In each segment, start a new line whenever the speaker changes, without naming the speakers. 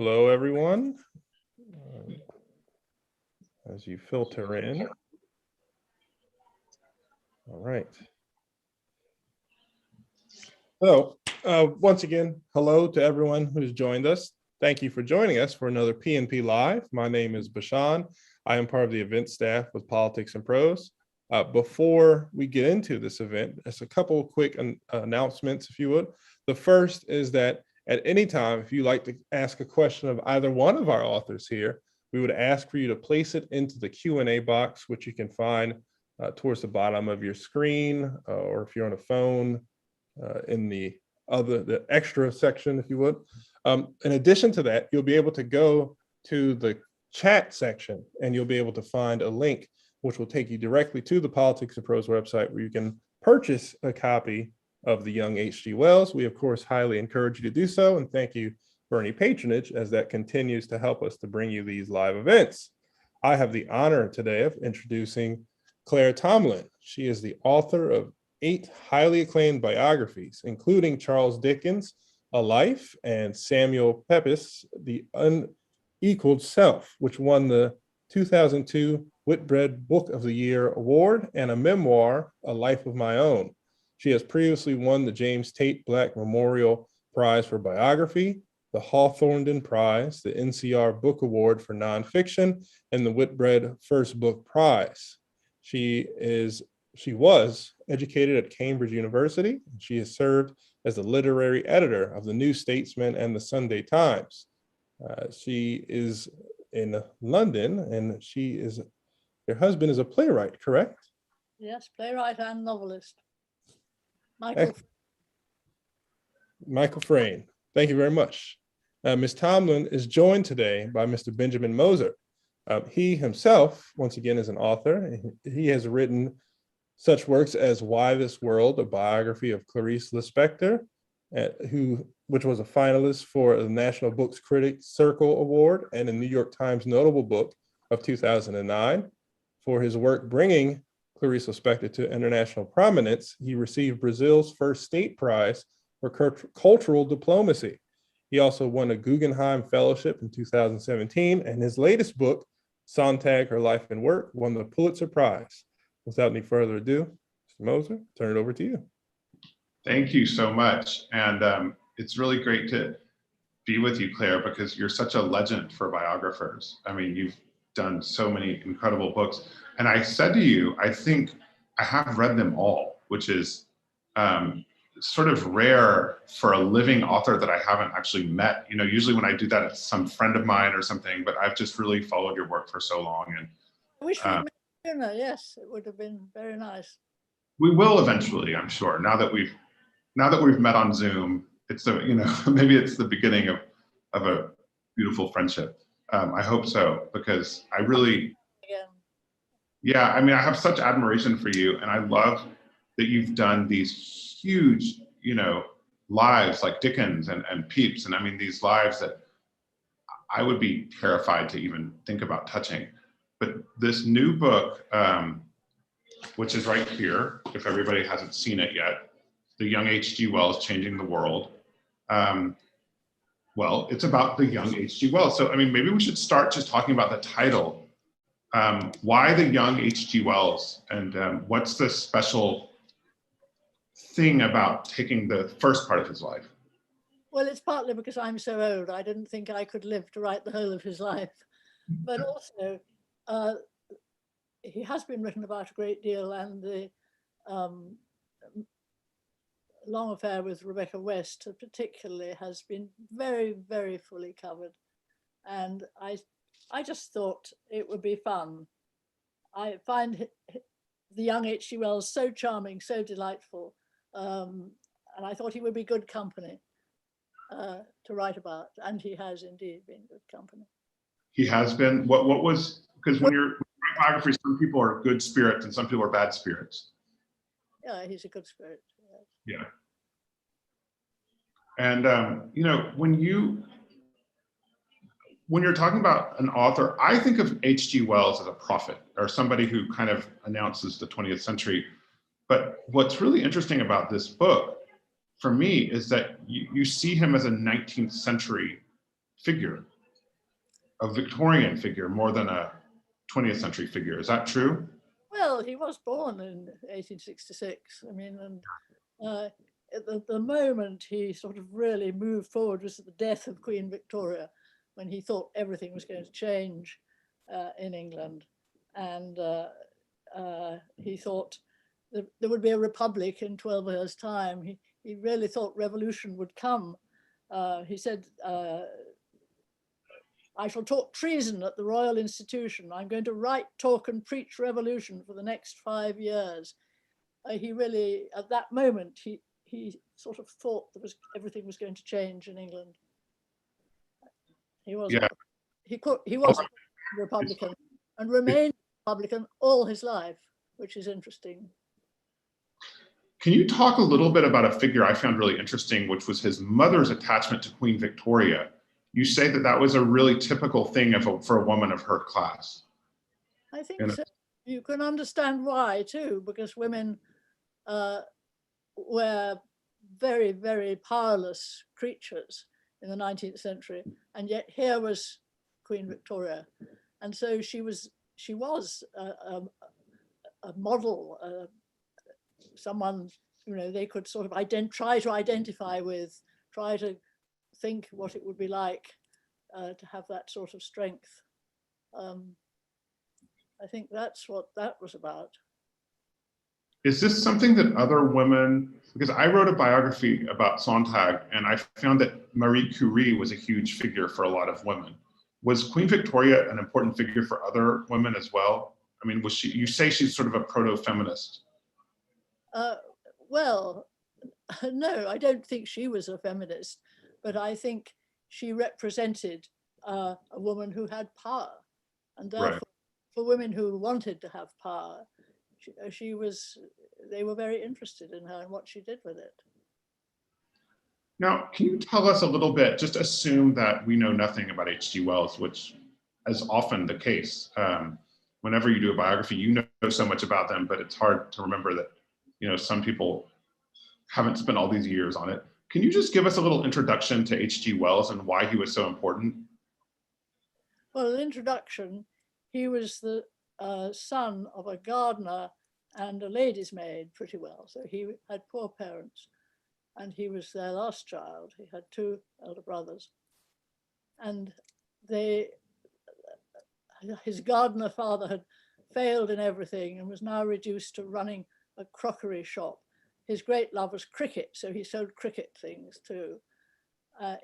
Hello, everyone. As you filter in. All right. So once again, hello to everyone who's joined us. Thank you for joining us for another PNP Live. My name is Bashan. I am part of the event staff with Politics and Prose. Before we get into this event, just a couple of quick announcements, if you would. The first is that at any time, if you'd like to ask a question of either one of our authors here, we would ask for you to place it into the Q&A box, which you can find towards the bottom of your screen, or if you're on a phone, in the extra section, if you would. In addition to that, you'll be able to go to the chat section and you'll be able to find a link which will take you directly to the Politics and Prose website where you can purchase a copy of the young H.G. Wells. We, of course, highly encourage you to do so, and thank you for any patronage as that continues to help us to bring you these live events. I have the honor today of introducing Claire Tomalin. She is the author of 8 highly acclaimed biographies, including Charles Dickens' A Life and Samuel Pepys' The Unequaled Self, which won the 2002 Whitbread Book of the Year Award, and a memoir, A Life of My Own. She has previously won the James Tate Black Memorial Prize for Biography, the Hawthornden Prize, the NCR Book Award for Nonfiction, and the Whitbread First Book Prize. She was educated at Cambridge University. She has served as the literary editor of the New Statesman and the Sunday Times. She is in London, and her husband is a playwright, correct?
Yes, playwright and novelist.
Michael Frayn. Thank you very much. Ms. Tomlin is joined today by Mr. Benjamin Moser. He himself, once again, is an author. He has written such works as Why This World, a biography of Clarice Lispector, which was a finalist for the National Books Critics Circle Award and a New York Times Notable Book of 2009. For his work bringing Clarice Lispector to international prominence, he received Brazil's first state prize for cultural diplomacy. He also won a Guggenheim Fellowship in 2017, and his latest book, Sontag, Her Life and Work, won the Pulitzer Prize. Without any further ado, Mr. Moser, turn it over to you.
Thank you so much. And it's really great to be with you, Claire, because you're such a legend for biographers. I mean, you've done so many incredible books. And I said to you, I think I have read them all, which is sort of rare for a living author that I haven't actually met. You know, usually when I do that, it's some friend of mine or something, but I've just really followed your work for so long. And
I wish we'd met sooner. Yes, it would have been very nice.
We will eventually, I'm sure. Now that we've met on Zoom, it's maybe it's the beginning of a beautiful friendship. I hope so, because I really, yeah, I mean, I have such admiration for you, and I love that you've done these huge, lives like Dickens and Pepys, and I mean, these lives that I would be terrified to even think about touching. But this new book, which is right here, if everybody hasn't seen it yet, The Young H.G. Wells Changing the World. Well, it's about the young H.G. Wells. So, I mean, maybe we should start just talking about the title. Why the young H.G. Wells, and what's the special thing about taking the first part of his life?
Well, it's partly because I'm so old. I didn't think I could live to write the whole of his life. But also, he has been written about a great deal, and the long affair with Rebecca West particularly has been very, very fully covered. And I just thought it would be fun. I find the young H.G. Wells so charming, so delightful. And I thought he would be good company to write about. And he has indeed been good company.
He has been. What was, because when you're biography, some people are good spirits and some people are bad spirits.
Yeah, he's a good spirit.
Yeah. And when you're talking about an author, I think of H.G. Wells as a prophet, or somebody who kind of announces the 20th century. But what's really interesting about this book, for me, is that you see him as a 19th century figure. a Victorian figure more than a 20th century figure. Is that true?
Well, he was born in 1866. I mean, and at the moment he sort of really moved forward was at the death of Queen Victoria, when he thought everything was going to change in England. And he thought that there would be a republic in 12 years' time. He really thought revolution would come. He said, I shall talk treason at the Royal Institution. I'm going to write, talk and preach revolution for the next 5 years. He really, at that moment, he sort of thought everything was going to change in England. He was,
Yeah.
he was a Republican and remained Republican all his life, which is interesting.
Can you talk a little bit about a figure I found really interesting, which was his mother's attachment to Queen Victoria? You say that that was a really typical thing for a woman of her class.
I think so. You can understand why too, because women were very, very powerless creatures in the 19th century, and yet here was Queen Victoria, and so she was a model, someone, you know, they could sort of try to identify with, try to think what it would be like to have that sort of strength. I think that's what that was about.
Is this something that other women, because I wrote a biography about Sontag and I found that Marie Curie was a huge figure for a lot of women. Was Queen Victoria an important figure for other women as well? I mean, was she, you say she's sort of a proto-feminist.
Well, no, I don't think she was a feminist, but I think she represented a woman who had power, and therefore,
Right.
for women who wanted to have power, they were very interested in her and what she did with it.
Now, can you tell us a little bit, just assume that we know nothing about H.G. Wells, which is often the case. Whenever you do a biography, you know so much about them, but it's hard to remember that, you know, some people haven't spent all these years on it. Can you just give us a little introduction to H.G. Wells and why he was so important?
Well, an introduction, he was the son of a gardener and a lady's maid, pretty well. So he had poor parents, and he was their last child. He had 2 elder brothers, and his gardener father had failed in everything and was now reduced to running a crockery shop. His great love was cricket, so he sold cricket things too,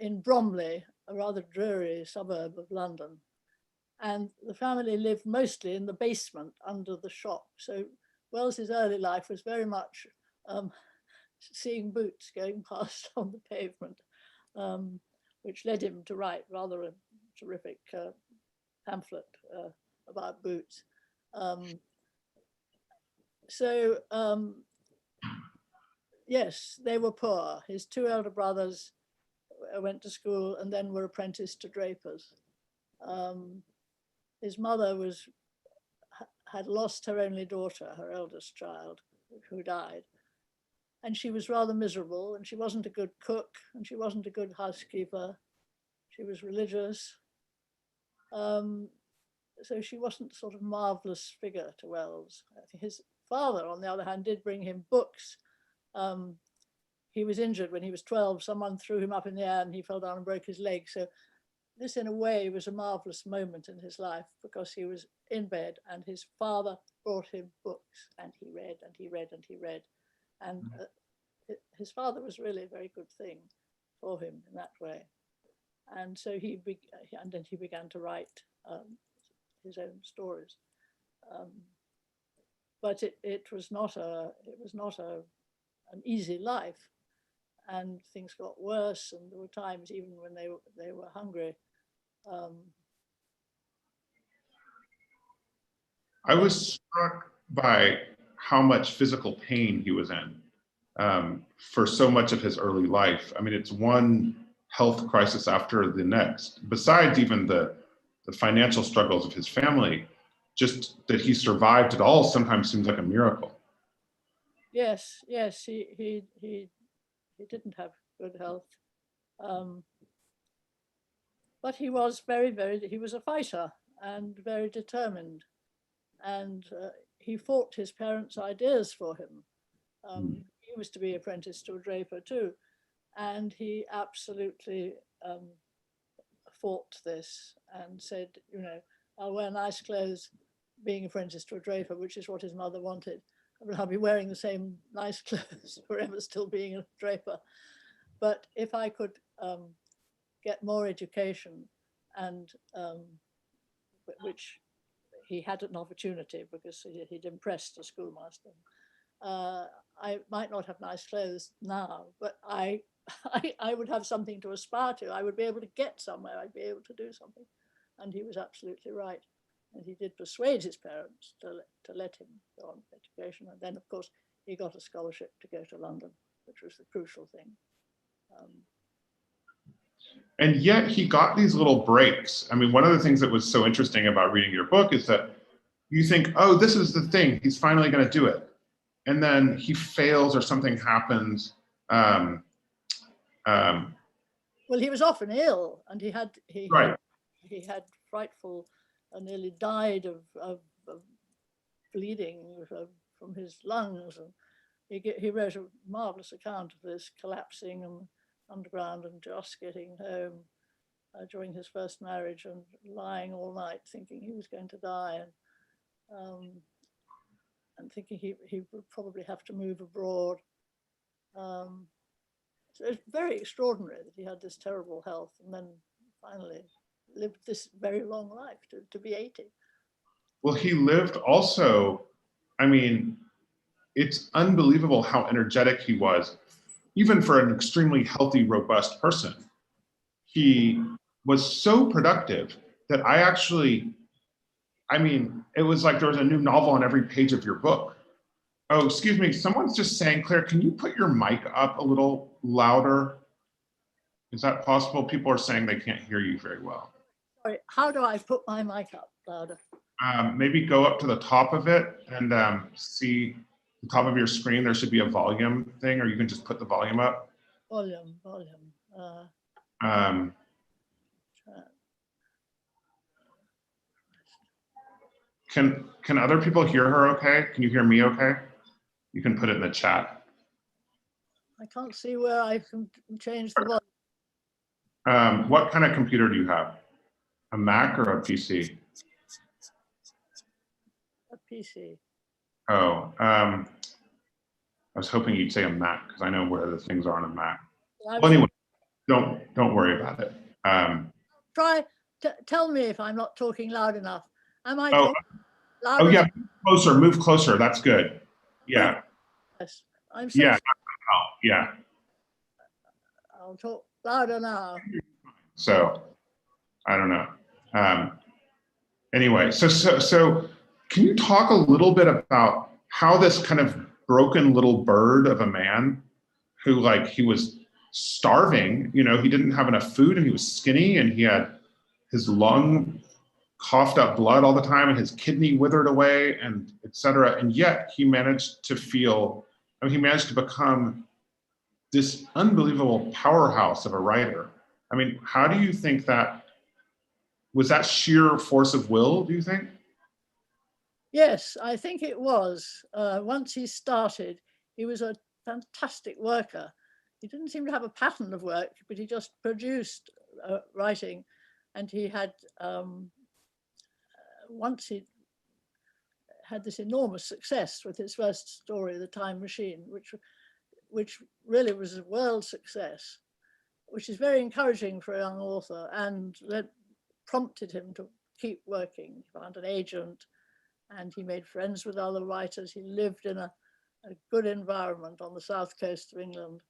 in Bromley, a rather dreary suburb of London. And the family lived mostly in the basement under the shop. So Wells's early life was very much seeing boots going past on the pavement, which led him to write rather a terrific pamphlet about boots. Yes, they were poor. His 2 elder brothers went to school and then were apprenticed to drapers. His mother had lost her only daughter, her eldest child, who died. And she was rather miserable, and she wasn't a good cook, and she wasn't a good housekeeper. She was religious. So she wasn't a sort of marvelous figure to Wells. I think his father, on the other hand, did bring him books. He was injured when he was 12. Someone threw him up in the air and he fell down and broke his leg. So this, in a way, was a marvelous moment in his life, because he was in bed and his father brought him books, and he read and he read and he read. And his father was really a very good thing for him in that way. And so then he began to write his own stories. But it was not an easy life, and things got worse, and there were times even when they were hungry.
I was struck by how much physical pain he was in for so much of his early life. I mean, it's one health crisis after the next, besides even the financial struggles of his family. Just that he survived it all sometimes seems like a miracle.
Yes, he didn't have good health. but he was he was a fighter and very determined. And he fought his parents' ideas for him. He was to be apprenticed to a draper too. And he absolutely fought this and said, you know, I'll wear nice clothes being apprenticed to a draper, which is what his mother wanted. I'll be wearing the same nice clothes forever, still being a draper. But if I could get more education, and which he had an opportunity because he'd impressed a schoolmaster, I might not have nice clothes now, but I would have something to aspire to. I would be able to get somewhere. I'd be able to do something. And he was absolutely right. And he did persuade his parents to let him go on education. And then, of course, he got a scholarship to go to London, which was the crucial thing.
And yet he got these little breaks. I mean, one of the things that was so interesting about reading your book is that you think, oh, this is the thing, he's finally going to do it. And then he fails or something happens.
Well, he was often ill, and he had frightful, nearly died of bleeding from his lungs. And he wrote a marvelous account of this, collapsing and underground and just getting home during his first marriage and lying all night thinking he was going to die, and thinking he would probably have to move abroad. So it's very extraordinary that he had this terrible health and then finally lived this very long life to be 80.
Well, he lived also, I mean, it's unbelievable how energetic he was, even for an extremely healthy, robust person. He was so productive that I mean, it was like there was a new novel on every page of your book. Oh, excuse me, someone's just saying, Claire, can you put your mic up a little louder? Is that possible? People are saying they can't hear you very well.
Sorry, how do I put my mic up louder?
Maybe go up to the top of it and see the top of your screen. There should be a volume thing, or you can just put the volume up.
Volume.
Can other people hear her okay? Can you hear me okay? You can put it in the chat.
I can't see where I can change the volume.
What kind of computer do you have? A Mac or a PC?
A PC.
Oh, I was hoping you'd say a Mac because I know where the things are on a Mac. Well, anyway, don't worry about it.
Tell me if I'm not talking loud enough. Am I
talking loud enough? Yeah, move closer. That's good. Yeah.
Yes, I'm so
yeah.
I'll talk louder now.
So, I don't know. Anyway, so can you talk a little bit about how this kind of broken little bird of a man who, like, he was starving, you know, he didn't have enough food and he was skinny and he had his lung coughed up blood all the time and his kidney withered away and etc. And yet he managed to he managed to become this unbelievable powerhouse of a writer. I mean, how do you think was that sheer force of will, do you think?
Yes, I think it was. Once he started, he was a fantastic worker. He didn't seem to have a pattern of work, but he just produced writing. And he had, once he had this enormous success with his first story, The Time Machine, which really was a world success, which is very encouraging for a young author, and that prompted him to keep working. He found an agent and he made friends with other writers. He lived in a good environment on the south coast of England.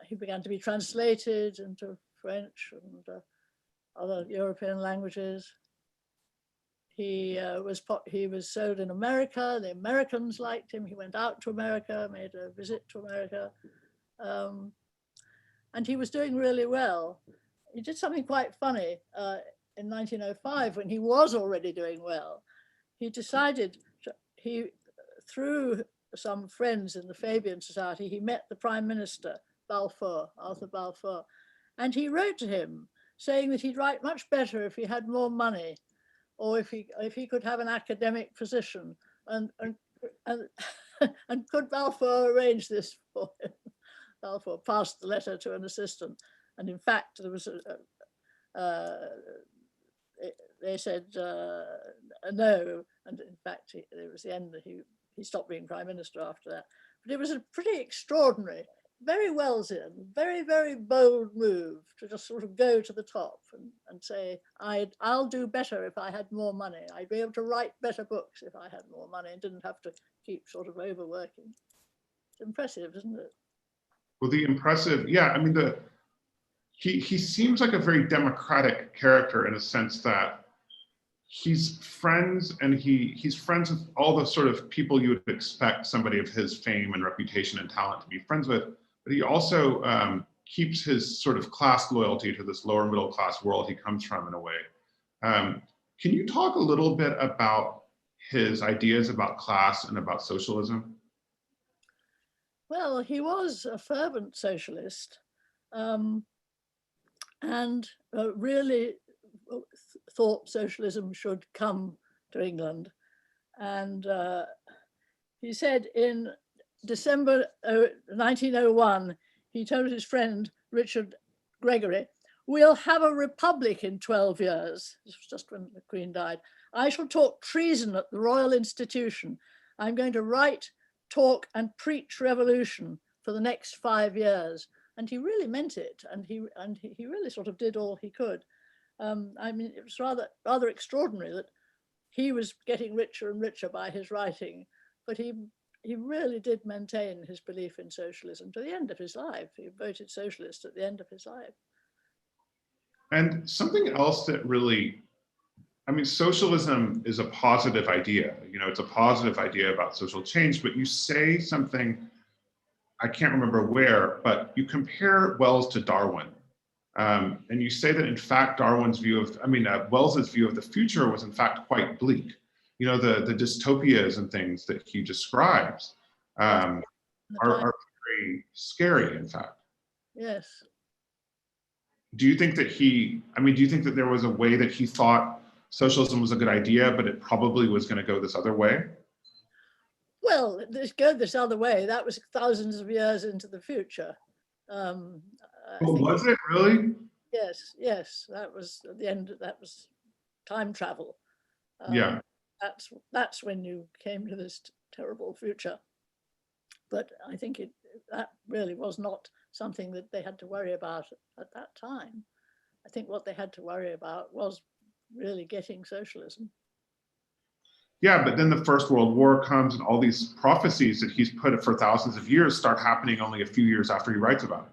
He began to be translated into French and other European languages. He was sold in America. The Americans liked him. He went out to America, made a visit to America, and he was doing really well. He did something quite funny in 1905 when he was already doing well. He decided he threw some friends in the Fabian Society, he met the Prime Minister, Balfour, Arthur Balfour, and he wrote to him saying that he'd write much better if he had more money, or if he could have an academic position, and and could Balfour arrange this for him? Balfour passed the letter to an assistant, and in fact there was they said no, and in fact it was the end that he stopped being Prime Minister after that. But it was a pretty extraordinary, very Wellsian, very, very bold move to just sort of go to the top and say, I'll do better if I had more money. I'd be able to write better books if I had more money and didn't have to keep sort of overworking. It's impressive, isn't it?
Well, the impressive, yeah, I mean, he seems like a very democratic character in a sense that he's friends, and he's friends with all the sort of people you would expect somebody of his fame and reputation and talent to be friends with, but he also keeps his sort of class loyalty to this lower middle class world he comes from in a way. Can you talk a little bit about his ideas about class and about socialism?
Well, he was a fervent socialist, and really thought socialism should come to England. And he said in December 1901, he told his friend Richard Gregory, "We'll have a republic in 12 years. This was just when the Queen died. I shall talk treason at the Royal Institution. I'm going to write, talk and preach revolution for the next 5 years." And he really meant it. And he really sort of did all he could. I mean, it was rather extraordinary that he was getting richer and richer by his writing, but he really did maintain his belief in socialism to the end of his life. He voted socialist at the end of his life.
And something else that really, I mean, socialism is a positive idea. You know, it's a positive idea about social change, but you say something, I can't remember where, but you compare Wells to Darwin. And you say that in fact, Wells's view of the future was in fact quite bleak. You know, the dystopias and things that he describes are very scary, in fact.
Yes.
Do you think that do you think that there was a way that he thought socialism was a good idea, but it probably was going to go this other way?
Well, go this other way. That was thousands of years into the future.
Was it really?
Yes. That was at the end. That was time travel.
Yeah.
That's when you came to this terrible future. But I think that really was not something that they had to worry about at that time. I think what they had to worry about was really getting socialism.
Yeah, but then the First World War comes, and all these prophecies that he's put for thousands of years start happening only a few years after he writes about it.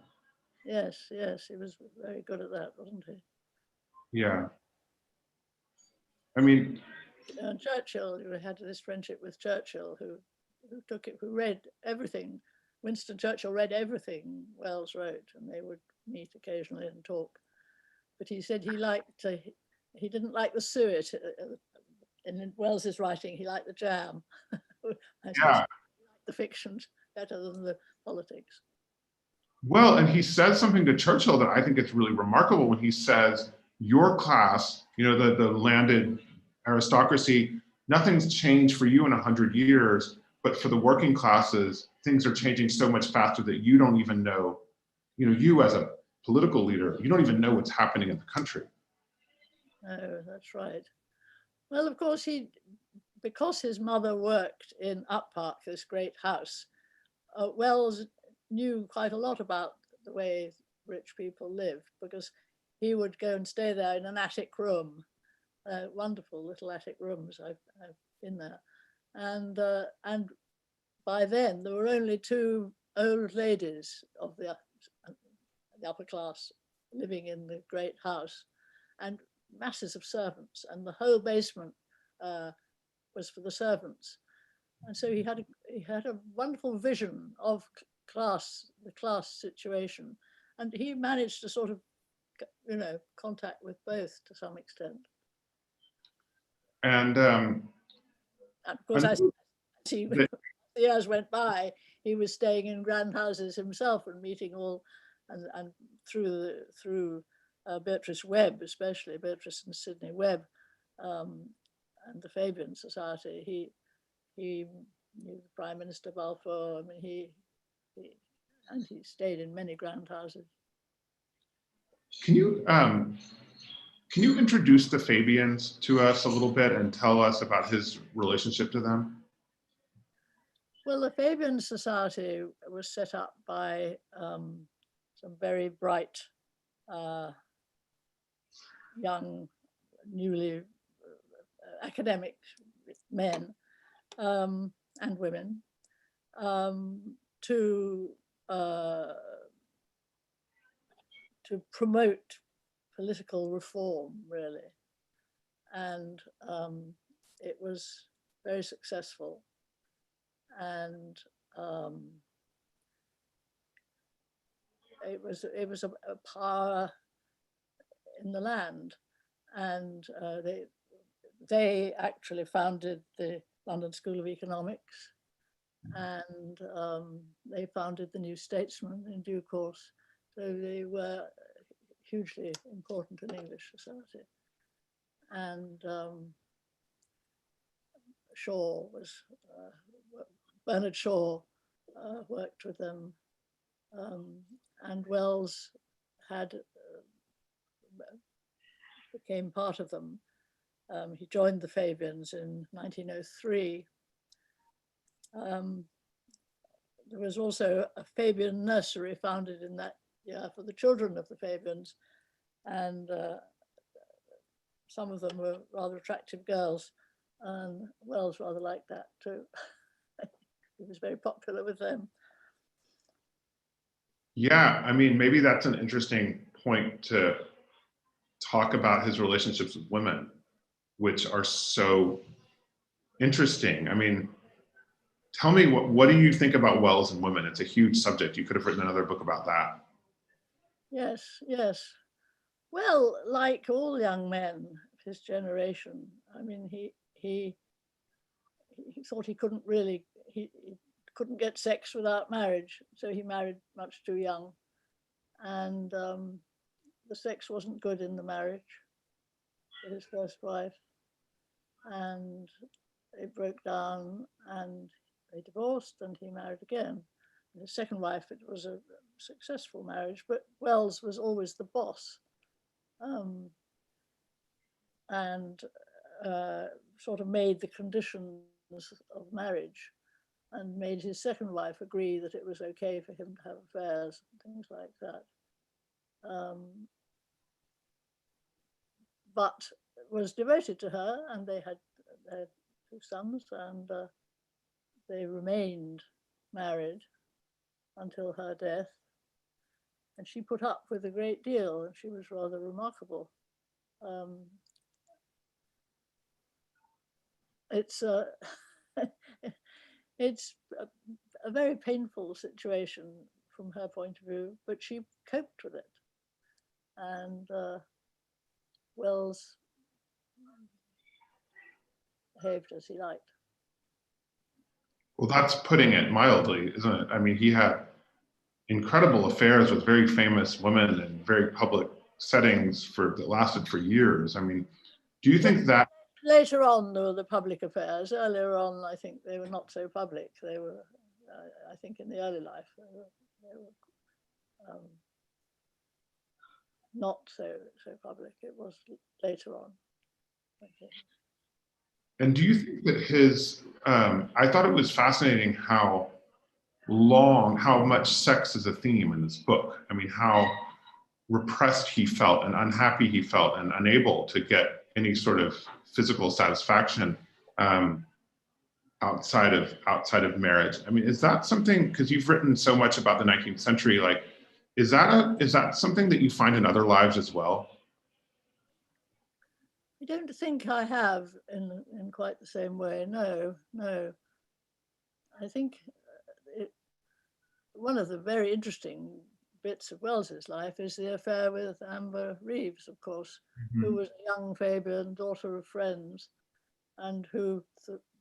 Yes, he was very good at that, wasn't he?
Yeah. I mean,
Churchill, you had this friendship with Churchill, who read everything. Winston Churchill read everything Wells wrote, and they would meet occasionally and talk. But he said he didn't like the suet in Wells's writing. He liked the jam.
yeah.
The fictions better than the politics.
Well, and he says something to Churchill that I think is really remarkable when he says, your class, you know, the landed aristocracy, nothing's changed for you in 100 years, but for the working classes, things are changing so much faster that you don't even know, you know, you as a political leader, you don't even know what's happening in the country.
No, that's right. Well, of course, because his mother worked in Up Park, this great house, Wells knew quite a lot about the way rich people live, because he would go and stay there in an attic room, wonderful little attic rooms. I've been there, and by then there were only 2 old ladies of the upper class living in the great house, and masses of servants, and the whole basement was for the servants. And so he had a wonderful vision of the class situation, and he managed to sort of, you know, contact with both to some extent.
And
of course, I see the years went by, he was staying in grand houses himself and meeting all, and through Beatrice Webb, especially Beatrice and Sidney Webb, and the Fabian Society. He knew the Prime Minister Balfour. I mean, he stayed in many grand houses.
Can you introduce the Fabians to us a little bit and tell us about his relationship to them?
Well, the Fabian Society was set up by some very bright young, newly academic men and women to promote political reform, really. And it was very successful. And it was a power in the land. And they actually founded the London School of Economics, and they founded the New Statesman in due course. So they were hugely important in English society. And Shaw was, Bernard Shaw worked with them, and Wells became part of them. He joined the Fabians in 1903. There was also a Fabian nursery founded in that year for the children of the Fabians, and some of them were rather attractive girls, and Wells rather liked that too. He was very popular with them.
Yeah, I mean, maybe that's an interesting point to talk about his relationships with women, which are so interesting. I mean, tell me, what do you think about Wells and women? It's a huge subject. You could have written another book about that.
Yes, yes. Well, like all young men of his generation, I mean, he thought he couldn't really, he couldn't get sex without marriage, so he married much too young. And the sex wasn't good in the marriage for his first wife. And it broke down, and they divorced, and he married again. And his second wife, it was a successful marriage, but Wells was always the boss, and sort of made the conditions of marriage, and made his second wife agree that it was okay for him to have affairs and things like that. But was devoted to her, and they had two sons, and they remained married until her death. And she put up with a great deal, and she was rather remarkable. It's a very painful situation from her point of view, but she coped with it. And Wells behaved as he liked.
Well, that's putting it mildly, isn't it? I mean, he had incredible affairs with very famous women in very public settings that lasted for years. I mean, do you think that
later on there were the public affairs? Earlier on, I think they were not so public. They were, I think, in the early life, they were not so public. It was later on. Okay.
And do you think that I thought it was fascinating how much sex is a theme in this book. I mean, how repressed he felt and unhappy he felt and unable to get any sort of physical satisfaction outside of marriage. I mean, is that something, because you've written so much about the 19th century, like, is that something that you find in other lives as well?
I don't think I have in quite the same way. No. I think one of the very interesting bits of Wells's life is the affair with Amber Reeves, of course, who was a young Fabian, daughter of friends, and who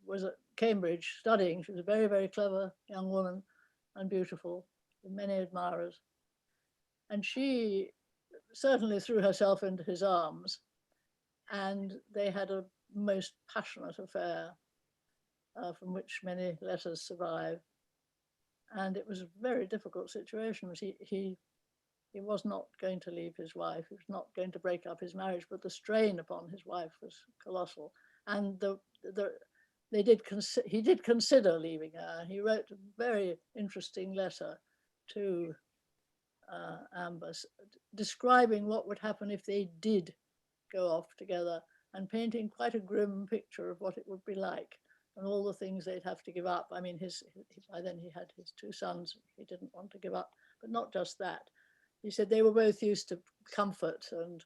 was Cambridge studying. She was a very, very clever young woman and beautiful, with many admirers. And she certainly threw herself into his arms, and they had a most passionate affair from which many letters survive. And it was a very difficult situation. He was not going to leave his wife. He was not going to break up his marriage, but the strain upon his wife was colossal. And he did consider leaving her. He wrote a very interesting letter to Amber, describing what would happen if they did go off together, and painting quite a grim picture of what it would be like and all the things they'd have to give up. I mean, by then he had his 2 sons he didn't want to give up, but not just that. He said they were both used to comfort and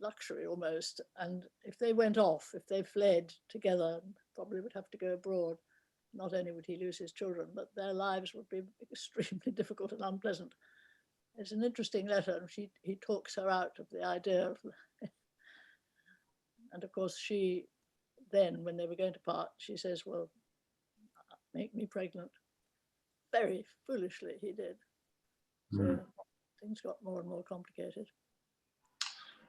luxury almost. And if they went off, if they fled together, probably would have to go abroad. Not only would he lose his children, but their lives would be extremely difficult and unpleasant. It's an interesting letter, and he talks her out of the idea of, and of course she then, when they were going to part, she says, well, make me pregnant. Very foolishly he did. So things got more and more complicated.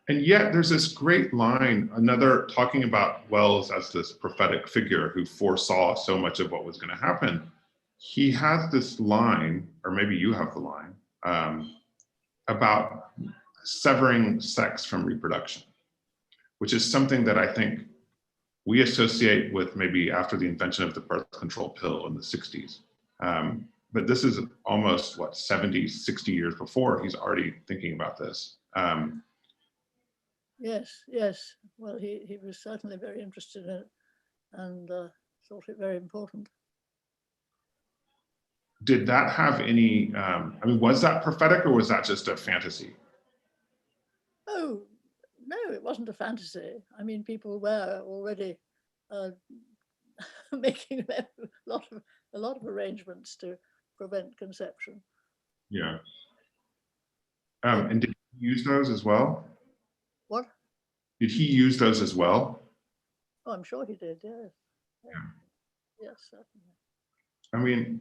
And yet there's this great line, another talking about Wells as this prophetic figure who foresaw so much of what was going to happen. He has this line, or maybe you have the line, about severing sex from reproduction, which is something that I think we associate with maybe after the invention of the birth control pill in the 60s. But this is almost, 70, 60 years before he's already thinking about this.
Yes. Well, he was certainly very interested in it and thought it very important.
Did that have any, was that prophetic or was that just a fantasy?
Oh, no, it wasn't a fantasy. I mean, people were already making a lot of arrangements to prevent conception.
Yeah. And did he use those as well?
What?
Did he use those as well?
Oh, I'm sure he did, yes.
Yeah.
Yes, certainly.
I mean,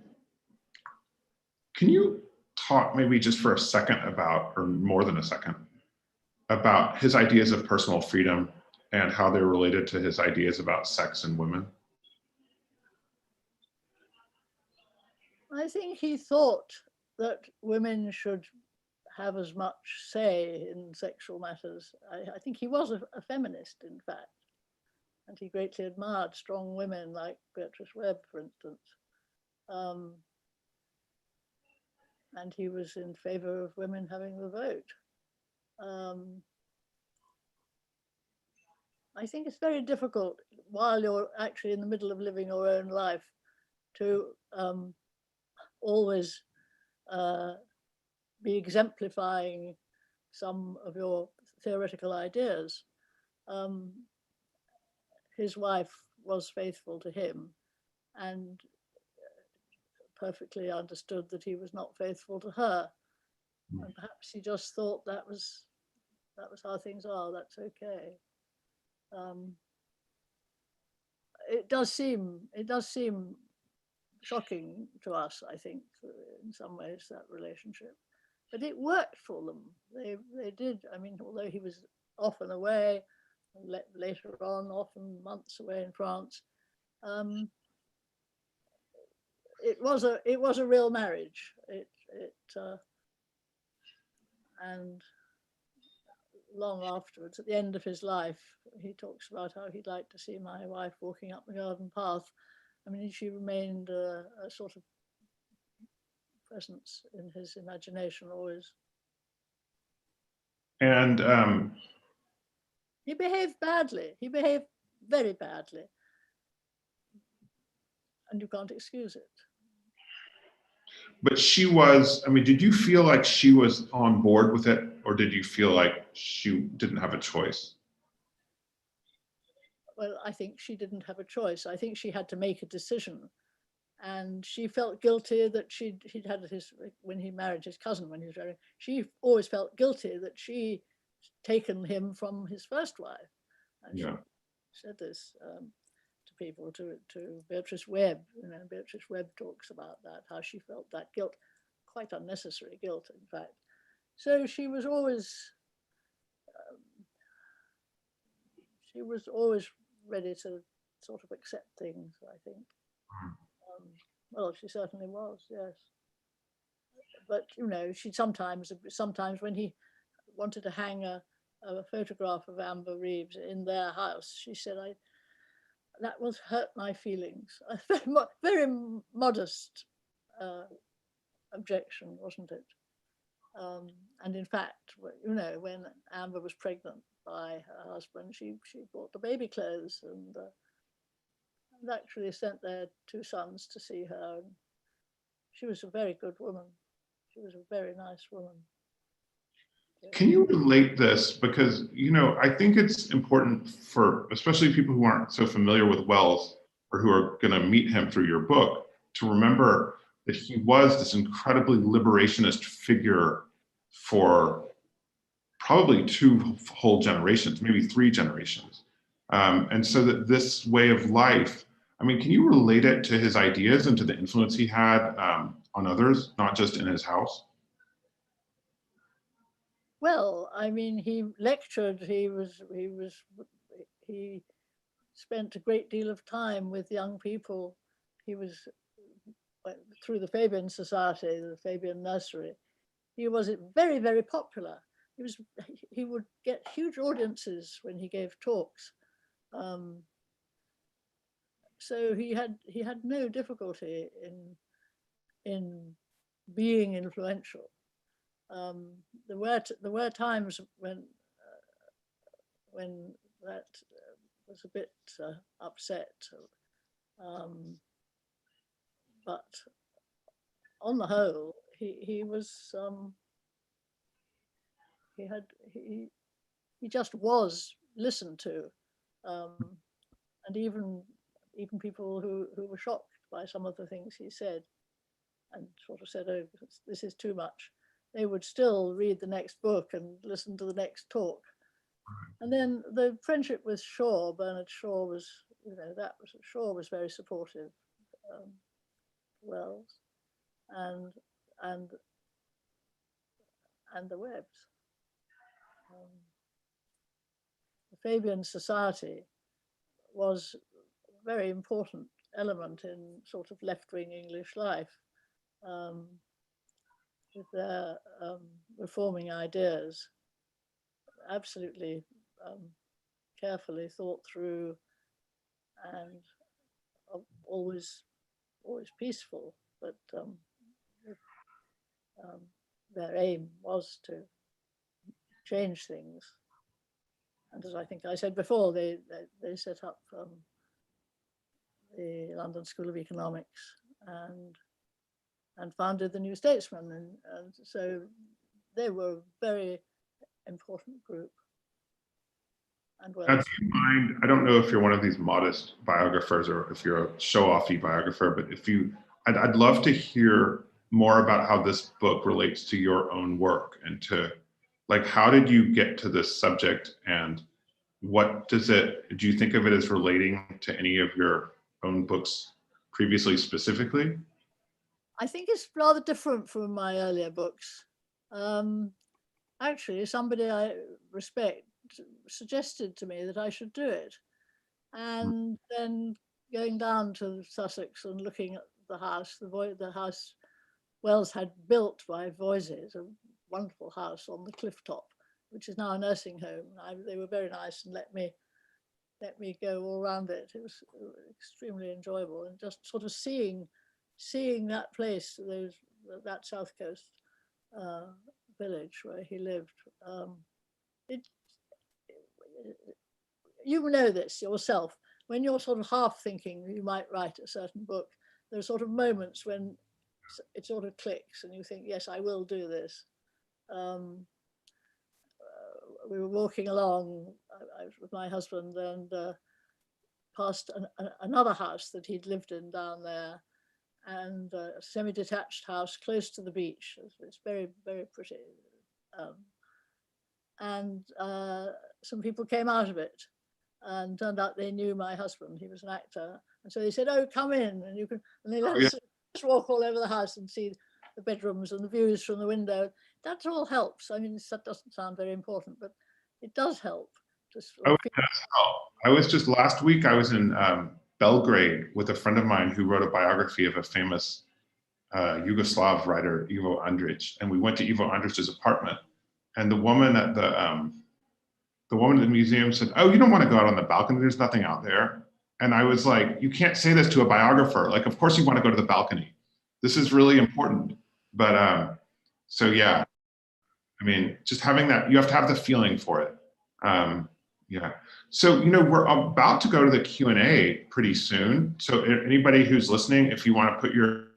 can you talk maybe just for a second about, or more than a second, about his ideas of personal freedom and how they're related to his ideas about sex and women?
I think he thought that women should have as much say in sexual matters. I think he was a feminist, in fact, and he greatly admired strong women like Beatrice Webb, for instance. And he was in favor of women having the vote. I think it's very difficult while you're actually in the middle of living your own life to always be exemplifying some of your theoretical ideas. His wife was faithful to him and perfectly understood that he was not faithful to her. And perhaps he just thought that was how things are, that's okay. It does seem shocking to us, I think, in some ways, that relationship. But it worked for them. They did. I mean, although he was often away, later on, often months away in France, it was a real marriage. And long afterwards, at the end of his life, he talks about how he'd like to see my wife walking up the garden path. I mean, she remained a sort of presence in his imagination always.
And
he behaved badly. He behaved very badly. And you can't excuse it.
But she was, did you feel like she was on board with it, or did you feel like she didn't have a choice?
Well, I think she didn't have a choice. I think she had to make a decision. And she felt guilty that he'd had when he married his cousin, when he was married, she always felt guilty that she'd taken him from his first wife. And
yeah.
said this to people, to Beatrice Webb. You know, Beatrice Webb talks about that, how she felt that guilt, quite unnecessary guilt, in fact. So she was always ready to sort of accept things, I think. Well, she certainly was, yes. But, you know, she sometimes when he wanted to hang a photograph of Amber Reeves in their house, she said, that will hurt my feelings. A very modest objection, wasn't it? And in fact, you know, when Amber was pregnant by her husband, she bought the baby clothes and actually sent their 2 sons to see her. And she was a very good woman. She was a very nice woman.
Can you relate this? Because, you know, I think it's important for, especially people who aren't so familiar with Wells or who are going to meet him through your book, to remember that he was this incredibly liberationist figure for probably 2 whole generations, maybe 3 generations. And so that this way of life, I mean, can you relate it to his ideas and to the influence he had on others, not just in his house?
Well, I mean, he lectured. He spent a great deal of time with young people. He was through the Fabian Society, the Fabian Nursery. He was very, very popular. He would get huge audiences when he gave talks. So he had no difficulty in being influential. There were times when that was a bit upset, but on the whole, he just was listened to, and even people who were shocked by some of the things he said, and sort of said, "Oh, this is too much," they would still read the next book and listen to the next talk. And then the friendship with Shaw, Bernard Shaw was, you know, Shaw was very supportive. Wells and the Webbs. The Fabian Society was a very important element in sort of left-wing English life, with their reforming ideas, absolutely carefully thought through, and always peaceful, but their aim was to change things. And as I think I said before, they set up the London School of Economics and founded the New Statesman, and so they were a very important group. And
Now, do you mind, I don't know if you're one of these modest biographers or if you're a show-offy biographer, but I'd love to hear more about how this book relates to your own work, and to, like, how did you get to this subject, and do you think of it as relating to any of your own books previously specifically?
I think it's rather different from my earlier books. Actually, somebody I respect suggested to me that I should do it. And then going down to Sussex and looking at the house, the house Wells had built by Voysey's, a wonderful house on the cliff top, which is now a nursing home. They were very nice and let me go all around it. It was extremely enjoyable, and just sort of seeing that place, that South Coast village where he lived. You know this yourself. When you're sort of half thinking you might write a certain book, there are sort of moments when it sort of clicks and you think, yes, I will do this. We were walking along with my husband and past another house that he'd lived in down there, and a semi-detached house close to the beach. It's very, very pretty. And some people came out of it, and turned out they knew my husband. He was an actor. And so they said, oh, come in, and you can, and they let us just walk all over the house and see the bedrooms and the views from the window. That all helps. I mean, that doesn't sound very important, but it does help. Just
Oh, it does help. I was just last week, I was in Belgrade with a friend of mine who wrote a biography of a famous Yugoslav writer, Ivo Andrić, and we went to Ivo Andrić's apartment, and the woman at the museum said, "Oh, you don't want to go out on the balcony. There's nothing out there." And I was like, "You can't say this to a biographer. Like, of course you want to go to the balcony. This is really important." But so yeah, I mean, just having that, you have to have the feeling for it. Yeah. So, you know, we're about to go to the Q&A pretty soon. So anybody who's listening, if you want to put your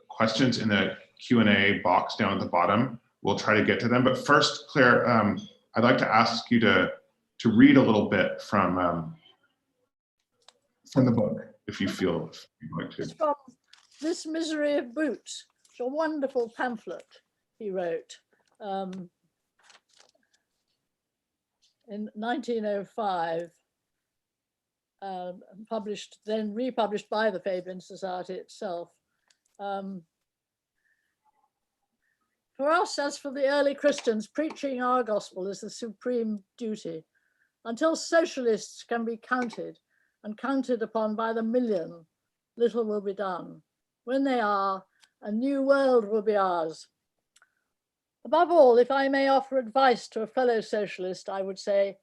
questions in the Q&A box down at the bottom, we'll try to get to them. But first, Claire, I'd like to ask you to read a little bit from the book, if you feel you'd like to.
It's from This Misery of Boots. It's a wonderful pamphlet he wrote in 1905, published, then republished by the Fabian Society itself. For us, as for the early Christians, preaching our gospel is the supreme duty. Until socialists can be counted and counted upon by the million, little will be done. When they are, a new world will be ours. Above all, if I may offer advice to a fellow socialist, I would say,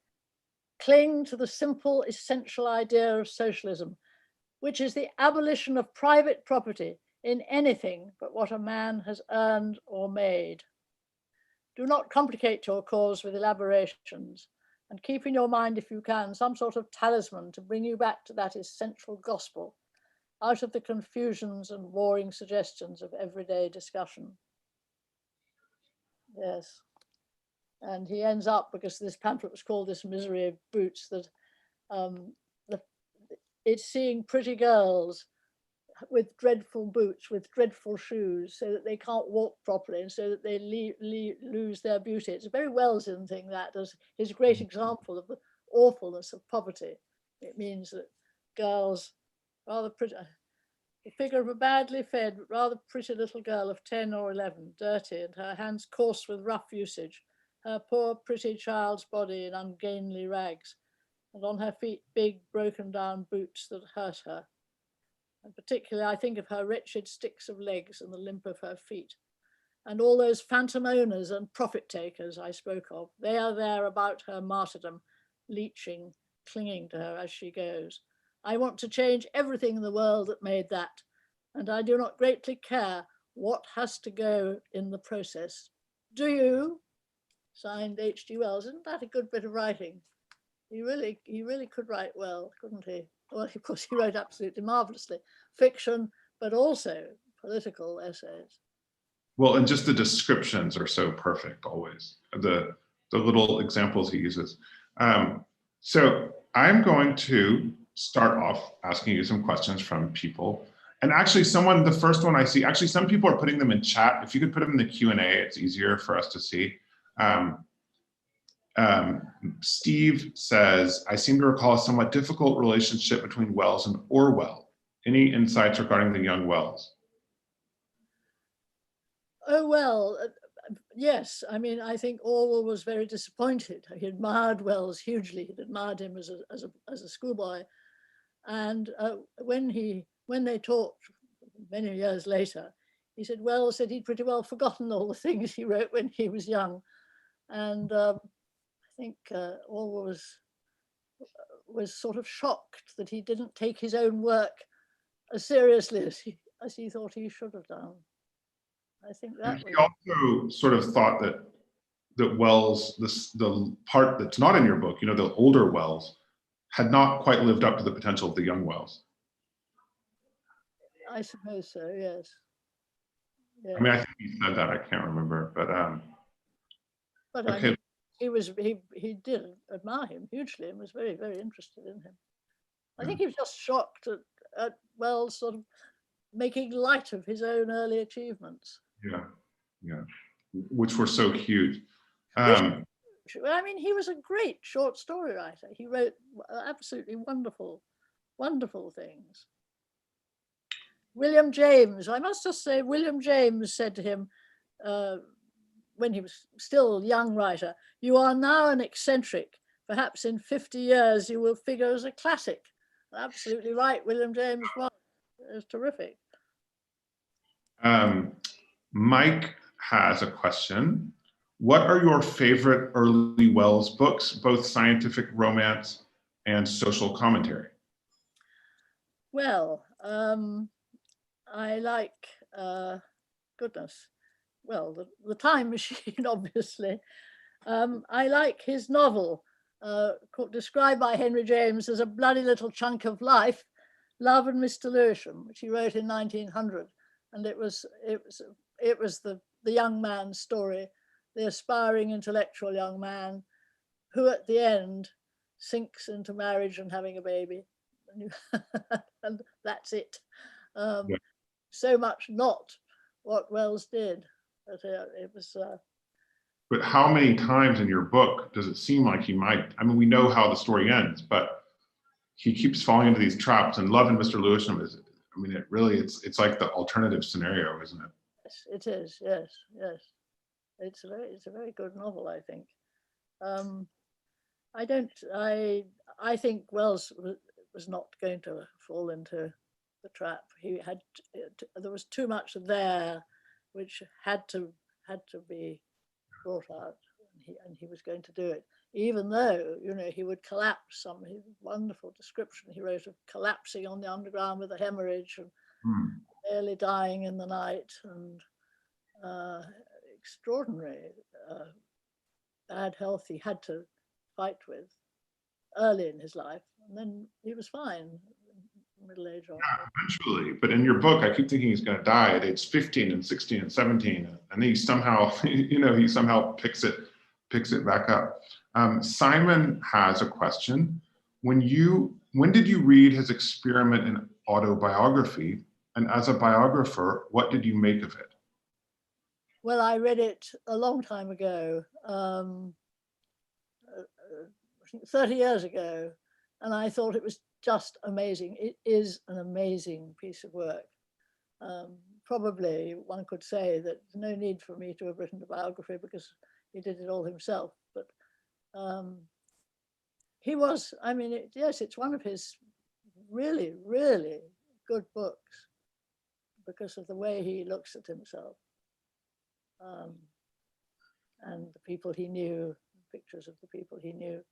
cling to the simple, essential idea of socialism, which is the abolition of private property in anything but what a man has earned or made. Do not complicate your cause with elaborations, and keep in your mind, if you can, some sort of talisman to bring you back to that essential gospel, out of the confusions and warring suggestions of everyday discussion. Yes. And he ends up, because this pamphlet was called This Misery of Boots, that it's seeing pretty girls with dreadful boots, with dreadful shoes, so that they can't walk properly and so that they lose their beauty. It's a very Wellsian thing, that, as his great example of the awfulness of poverty. It means that girls, rather pretty, the figure of a badly fed, rather pretty little girl of 10 or 11, dirty, and her hands coarse with rough usage, her poor pretty child's body in ungainly rags, and on her feet big broken down boots that hurt her. And particularly I think of her wretched sticks of legs and the limp of her feet. And all those phantom owners and profit takers I spoke of, they are there about her martyrdom, leeching, clinging to her as she goes. I want to change everything in the world that made that, and I do not greatly care what has to go in the process. Do you? Signed H.G. Wells. Isn't that a good bit of writing? He really could write well, couldn't he? Well, of course, he wrote absolutely marvelously. Fiction, but also political essays.
Well, and just the descriptions are so perfect always. The little examples he uses. So I'm going to start off asking you some questions from people. And actually the first one I see, actually some people are putting them in chat. If you could put them in the Q&A, it's easier for us to see. Steve says, I seem to recall a somewhat difficult relationship between Wells and Orwell. Any insights regarding the young Wells?
Oh, well, yes. I mean, I think Orwell was very disappointed. He admired Wells hugely. He'd admired him as a schoolboy. And when they talked many years later, he said, Wells said he'd pretty well forgotten all the things he wrote when he was young. And I think Orwell was sort of shocked that he didn't take his own work as seriously as he thought he should have done. I think that.
He also sort of thought that Wells, the part that's not in your book, you know, the older Wells, had not quite lived up to the potential of the young Wells.
I suppose so. Yes. Yeah.
I mean, I think he said that. I can't remember, but
okay.
Okay.
I mean, he did admire him hugely and was very, very interested in him. I think he was just shocked at Wells sort of making light of his own early achievements.
Yeah, which were so huge.
I mean, he was a great short story writer. He wrote absolutely wonderful, wonderful things. William James, I must just say, William James said to him when he was still a young writer, "You are now an eccentric. Perhaps in 50 years you will figure as a classic." Absolutely right, William James was. It was terrific.
Mike has a question. What are your favorite early Wells books, both scientific romance and social commentary?
Well, I like, goodness, well, the Time Machine, obviously. I like his novel, described by Henry James as a bloody little chunk of life, Love and Mr. Lewisham, which he wrote in 1900. And it was the young man's story, the aspiring intellectual young man who at the end sinks into marriage and having a baby. And that's it.
Yeah.
So much not what Wells did. But it was.
But how many times in your book does it seem like he might? I mean, we know how the story ends, but he keeps falling into these traps. And Love and Mr. Lewisham is, I mean, it's like the alternative scenario, isn't it?
Yes, it is. Yes, yes. It's a very good novel, I think. I think Wells was not going to fall into the trap. There was too much there which had to be brought out, and he was going to do it, even though, you know, he would collapse. Some wonderful description he wrote of collapsing on the underground with a hemorrhage and nearly dying in the night, and extraordinary bad health he had to fight with early in his life, and then he was fine middle age.
Yeah, eventually. But in your book, I keep thinking he's going to die at age 15 and 16 and 17, and he somehow, you know, he somehow picks it back up. Simon has a question. When did you read his experiment in autobiography, and as a biographer, what did you make of it?
Well, I read it a long time ago, 30 years ago, and I thought it was just amazing. It is an amazing piece of work. Probably one could say that there's no need for me to have written a biography because he did it all himself. But he was, I mean, yes, it's one of his really, really good books because of the way he looks at himself and the people he knew, pictures of the people he knew.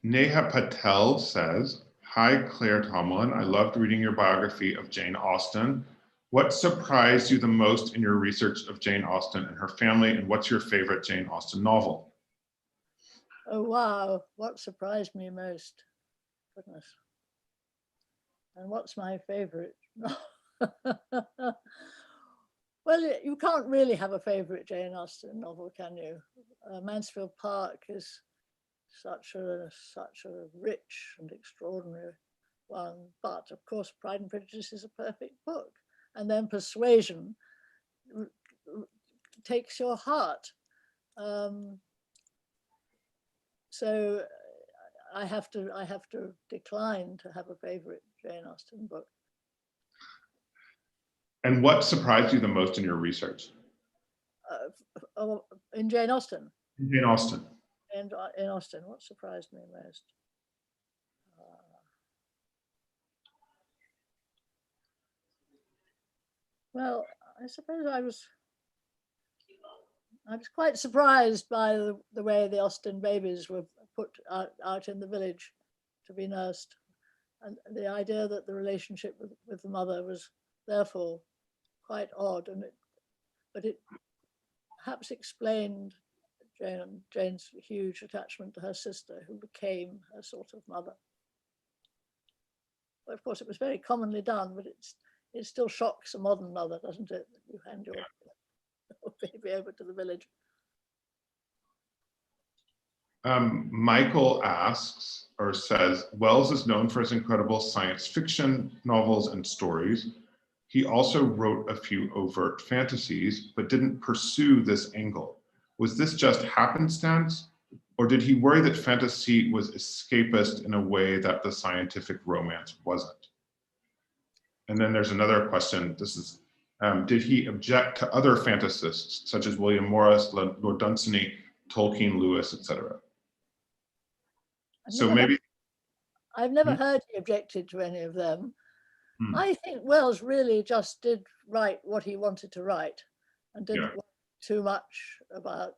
Neha Patel says, "Hi, Claire Tomalin. I loved reading your biography of Jane Austen. What surprised you the most in your research of Jane Austen and her family, and what's your favorite Jane Austen novel?"
Oh, wow. What surprised me most? Goodness. And what's my favorite? Well, you can't really have a favorite Jane Austen novel, can you? Mansfield Park is such a rich and extraordinary one. But of course, Pride and Prejudice is a perfect book. And then Persuasion takes your heart. So I have to decline to have a favorite Jane Austen book.
And what surprised you the most in your research?
In Jane Austen?
In Jane Austen.
And in Austen, what surprised me most? Well, I suppose I was quite surprised by the way the Austen babies were put out in the village to be nursed, and the idea that the relationship with the mother was therefore quite odd, but it perhaps explained Jane's huge attachment to her sister, who became her sort of mother. But of course, it was very commonly done, but it still shocks a modern mother, doesn't it? That you hand your baby over to the village.
Michael asks or says, Wells is known for his incredible science fiction novels and stories. he also wrote a few overt fantasies, but didn't pursue this angle. Was this just happenstance, or did he worry that fantasy was escapist in a way that the scientific romance wasn't? And then there's another question. This is, did he object to other fantasists, such as William Morris, Lord Dunsany, Tolkien, Lewis, etc.? So maybe
I've never heard he objected to any of them.
Hmm.
I think Wells really just did write what he wanted to write and didn't
Yeah.
worry too much about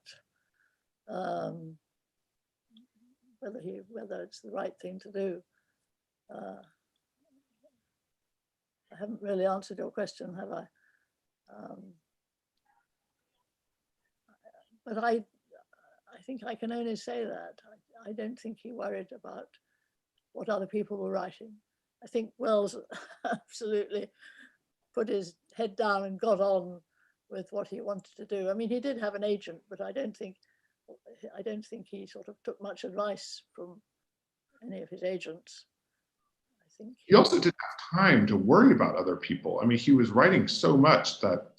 whether it's the right thing to do. I haven't really answered your question, have I? But I think I can only say that. I don't think he worried about what other people were writing. I think Wells absolutely put his head down and got on with what he wanted to do. I mean, he did have an agent, but I don't think he sort of took much advice from any of his agents. I think
he also didn't have time to worry about other people. I mean, he was writing so much that,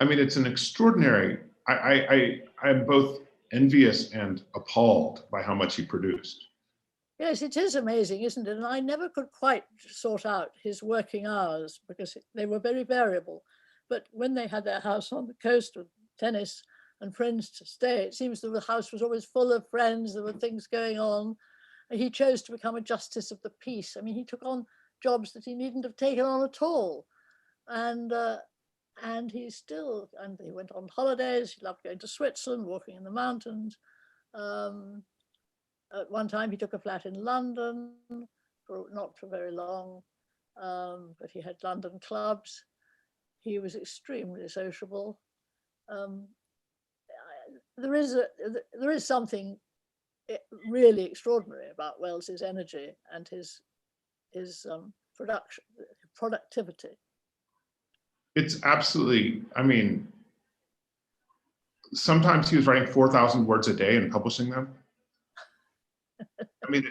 I mean, it's an extraordinary, I'm both envious and appalled by how much he produced.
Yes, it is amazing, isn't it? And I never could quite sort out his working hours because they were very variable. But when they had their house on the coast with tennis and friends to stay, it seems that the house was always full of friends. There were things going on. He chose to become a justice of the peace. I mean, he took on jobs that he needn't have taken on at all. And he went on holidays. He loved going to Switzerland, walking in the mountains. At one time, he took a flat in London, not for very long, but he had London clubs. He was extremely sociable. There is something really extraordinary about Wells's energy and his productivity.
It's absolutely, I mean, sometimes he was writing 4,000 words a day and publishing them. I mean,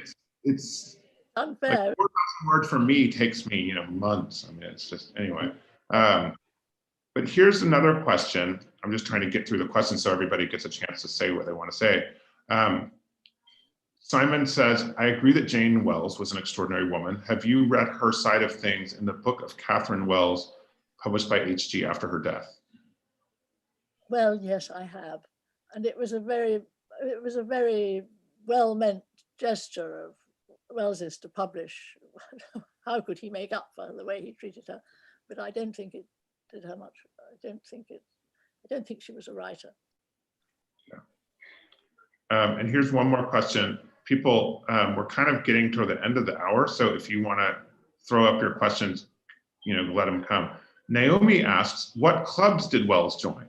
it's
unfair.
Like 4,000 words for me takes me, months. I mean, it's just, anyway. But here's another question. I'm just trying to get through the questions so everybody gets a chance to say what they want to say. Simon says, I agree that Jane Wells was an extraordinary woman. Have you read her side of things in the book of Catherine Wells, published by H.G. after her death?
Well, yes, I have. And it was a very well-meant gesture of Wells's to publish. How could he make up for the way he treated her? But I don't think it did her much. I don't think she was a writer.
Yeah. And here's one more question. People, we're kind of getting toward the end of the hour, so if you want to throw up your questions, let them come. Naomi asks, what clubs did Wells join?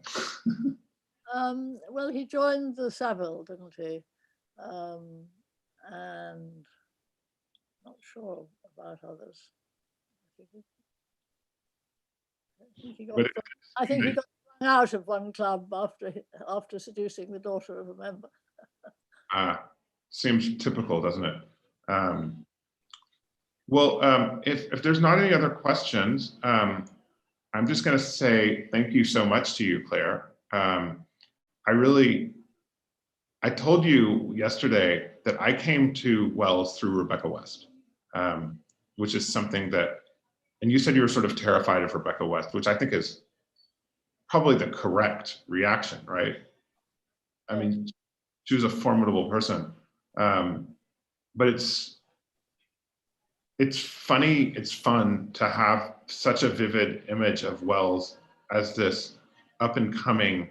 Well, he joined the Savile, didn't he? And not sure about others. I think he got thrown out of one club after seducing the daughter of a member.
Seems typical, doesn't it? If there's not any other questions, I'm just going to say thank you so much to you, Claire. I told you yesterday that I came to Wells through Rebecca West, which is something that, and you said you were sort of terrified of Rebecca West, which I think is probably the correct reaction, right? I mean, she was a formidable person. But it's fun to have such a vivid image of Wells as this up and coming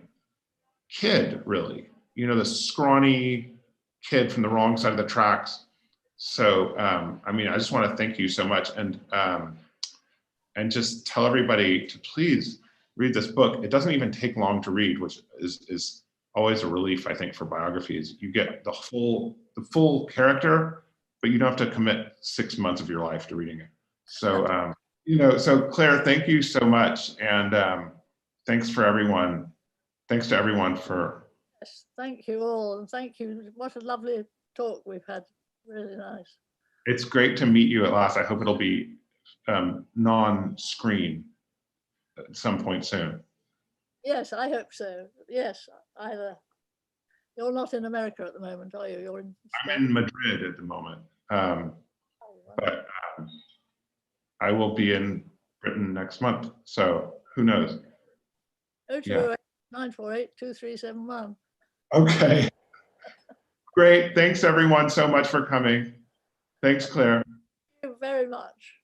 kid, really, the scrawny kid from the wrong side of the tracks. So, I mean, I just want to thank you so much and just tell everybody to please read this book. It doesn't even take long to read, which is always a relief, I think, for biographies. You get the full character, but you don't have to commit 6 months of your life to reading it. So, so Claire, thank you so much. And thanks to everyone for.
Yes, thank you all. And thank you. What a lovely talk we've had. Really nice.
It's great to meet you at last. I hope it'll be non-screen at some point soon.
Yes, I hope so. Yes, either. You're not in America at the moment, are you? You're in
I'm in Madrid at the moment,
Oh,
but I will be in Britain next month. So who knows?
0208 948 2371.
Okay. Great. Thanks everyone so much for coming. Thanks, Claire.
Thank you very much.